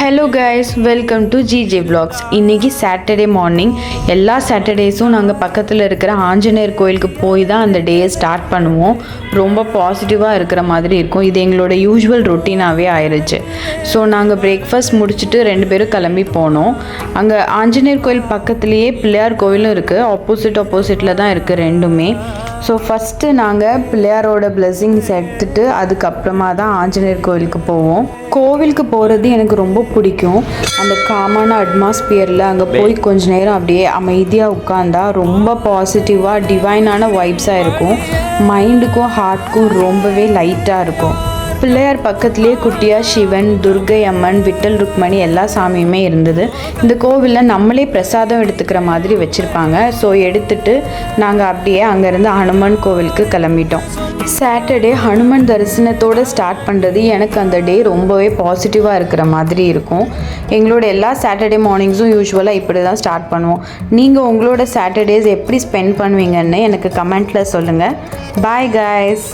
Hello guys, welcome to GJ vlogs. இன்றைக்கி Saturday morning. எல்லா சாட்டர்டேஸும் நாங்கள் பக்கத்தில் இருக்கிற ஆஞ்சநேயர் கோயிலுக்கு போய் தான் அந்த டேயை ஸ்டார்ட் பண்ணுவோம். ரொம்ப பாசிட்டிவாக இருக்கிற மாதிரி இருக்கும். இது எங்களோட யூஷுவல் ரொட்டீனாகவே ஆயிடுச்சு. ஸோ நாங்கள் பிரேக்ஃபாஸ்ட் முடிச்சுட்டு 2 பேரும் கிளம்பி போனோம். அங்கே ஆஞ்சநேயர் கோயில் பக்கத்துலேயே பிள்ளையார் கோயிலும் இருக்குது. ஆப்போசிட்டில் தான் இருக்குது ரெண்டுமே. ஸோ ஃபஸ்ட்டு நாங்கள் பிள்ளையாரோட பிளெஸ்ஸிங்ஸ் எடுத்துகிட்டு அதுக்கப்புறமா தான் ஆஞ்சநேயர் கோவிலுக்கு போவோம். கோவிலுக்கு போகிறது எனக்கு ரொம்ப பிடிக்கும். அந்த காமான அட்மாஸ்பியரில் அங்கே போய் கொஞ்ச நேரம் அப்படியே அமைதியாக உட்காந்தா ரொம்ப பாசிட்டிவாக டிவைனான வைப்ஸாக இருக்கும். மைண்டுக்கும் ஹார்ட்க்கும் ரொம்பவே லைட்டாக இருக்கும். பிள்ளையார் பக்கத்துலேயே குட்டியாக சிவன், துர்கை அம்மன், விட்டல், ருக்மணி எல்லா சாமியுமே இருந்தது. இந்த கோவிலில் நம்மளே பிரசாதம் எடுத்துக்கிற மாதிரி வச்சுருப்பாங்க. ஸோ எடுத்துகிட்டு நாங்கள் அப்படியே அங்கேருந்து ஹனுமன் கோவிலுக்கு கிளம்பிட்டோம். சாட்டர்டே ஹனுமன் தரிசனத்தோடு ஸ்டார்ட் பண்ணுறது எனக்கு அந்த டே ரொம்பவே பாசிட்டிவாக இருக்கிற மாதிரி இருக்கும். எங்களோட எல்லா சாட்டர்டே மார்னிங்ஸும் யூஸ்வலாக இப்படி தான் ஸ்டார்ட் பண்ணுவோம். நீங்கள் உங்களோட சாட்டர்டேஸ் எப்படி ஸ்பெண்ட் பண்ணுவீங்கன்னு எனக்கு கமெண்ட்டில் சொல்லுங்கள். Bye guys.